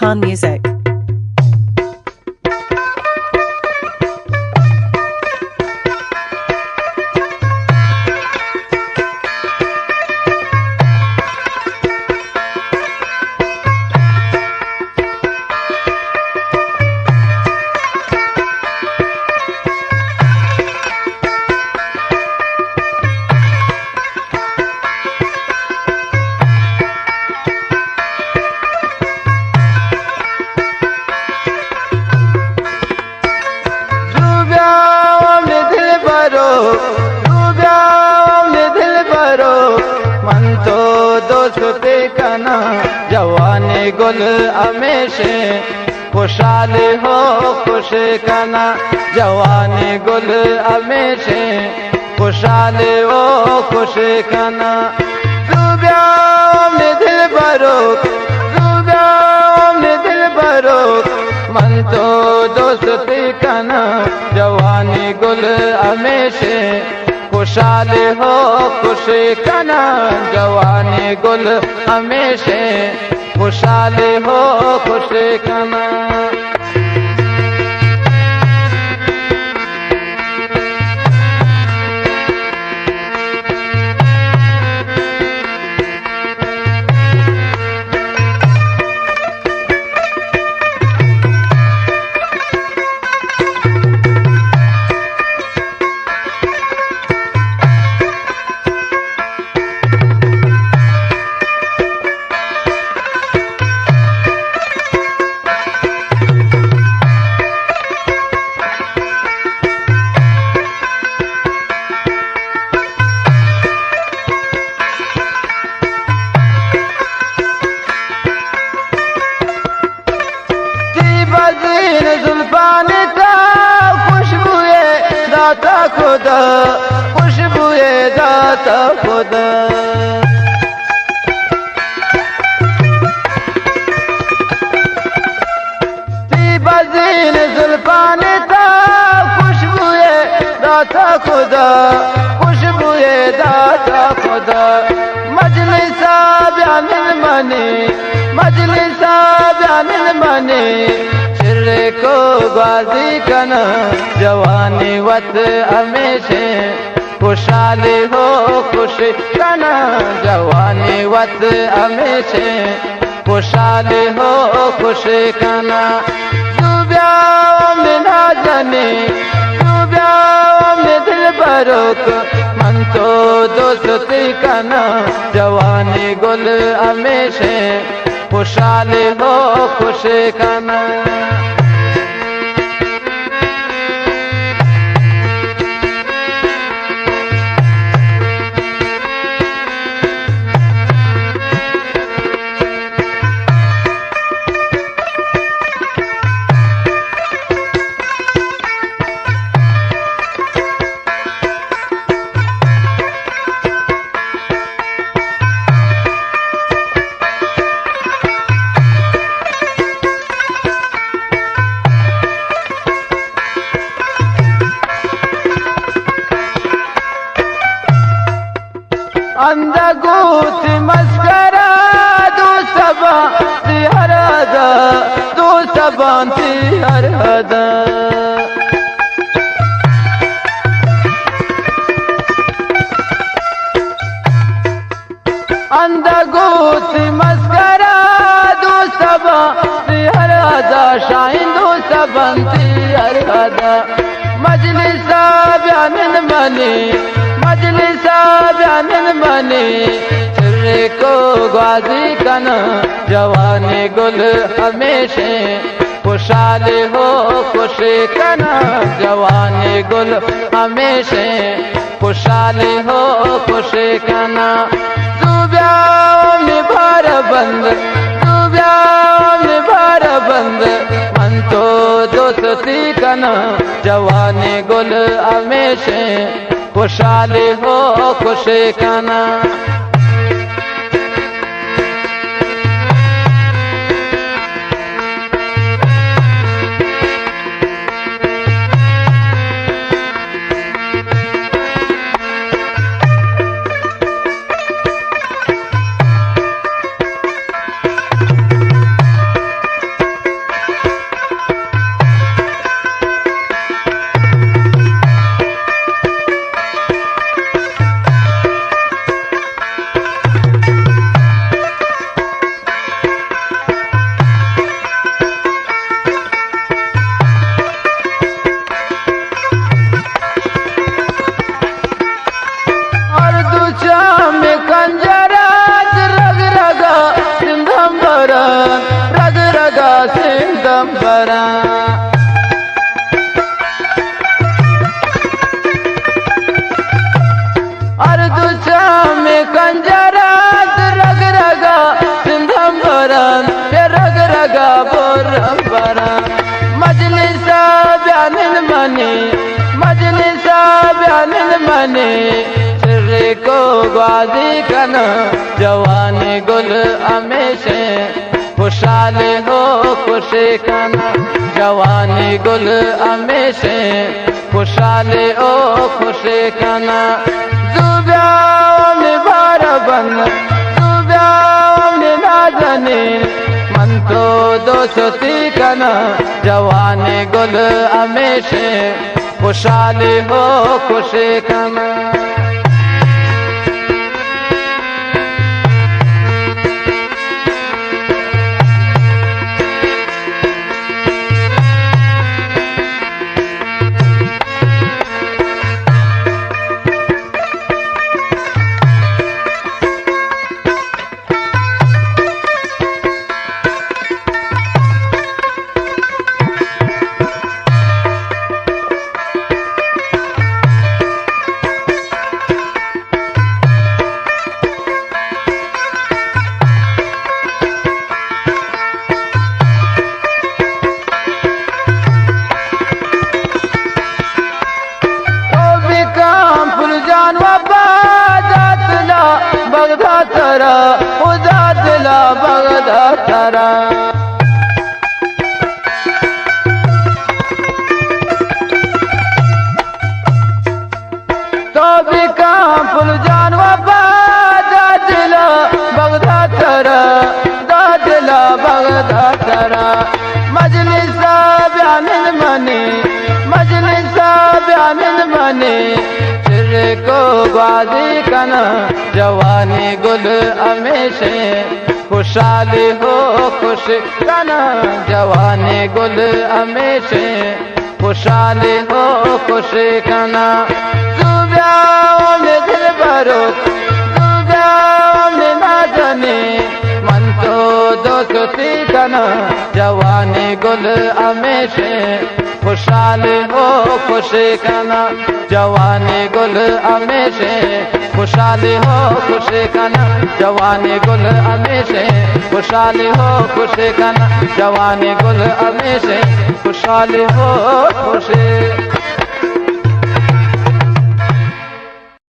Khan Music. जवानी गुल हमेशे खुशहाल हो खुश कना जवानी गुल हमेशे खुशहाल हो खुश कना में दिल भरो में दिल भरो मन तो दोस्ती कना जवानी गुल हमेशे खुशहाल हो खुश कना जवानी गुल हमेशे खुशहाल हो खुश कना खुदा खुशबुए दाता खुदा बज़ीन जुल्फान था खुशबुए दाता खुदा खुशबुए दाता खुदा मजलिसा बयानिल मनी मजलिसा बयानिल मनी चिर्रे को बाजी कना जवानी वत हमेशे खुशहाल हो खुश कना जवानी वत हमेशे खुशहाल हो खुश कना डूब्या में नाज़नी डूब्या में दिल बरोक मन तो दोस्ती कना जवानी गुल हमेशे खुशहाल हो खुश कना अंधगूत मस्करा तू सबा हरदा तू सबा हरदा अंधगूत मस्करा तू सबा हरदा शाइन तू सबंती हरदा मजलिसा बयानिल मनी मजलिसा बयानिल मनी चिर्रे को गाजी कना जवानी गुल हमेशे खुशहाल हो खुश कना जवानी गुल हमेशे खुशहाल हो खुश कना डूब्या में भार बंद डूब्या में भार बंद मन तो दोस्ती कना जवानी गुल हमेशे खुशहाल हो खुश कना बरा अर्दुचा में कंजरात रग रगा सिंधम बरन के रग रगा बोरम बरन मजलिसा ब्यानिन मने मजलिसा ब्यानिन मने सिर्रे को ग्वाजी कन जवानी गुल हमेशे खुशाल हो खुशी कन जवानी गुल हमेशे खुशाल ओ खुशी कन जुब्याम बारबन जुब्याम नाजने मन तो दोस्ती कन जवानी गुल हमेशे खुशाल हो खुशी कन उदातला बगदातरा तो भी काम फुल जानवा दादला बगदातरा दादला बगदातरा मजलिसा ब्यानिन मने मजलिसा ब्यानिन मने को ग्वाजी कन जवानी गुल हमेशे खुशाल हो खुश कन जवानी गुल हमेशे खुशाल हो खुश कन जुब्याओं में दिल भरो जुब्याओं में नाजने मन तो दोस्ती कन जवानी गुल हमेशे खुशाल हो खुश कना जवानी गुल हमेशे खुशाल हो खुश कना जवानी गुल हमेशे खुशाल हो खुश कना जवानी गुल हमेशे खुशाल हो खुश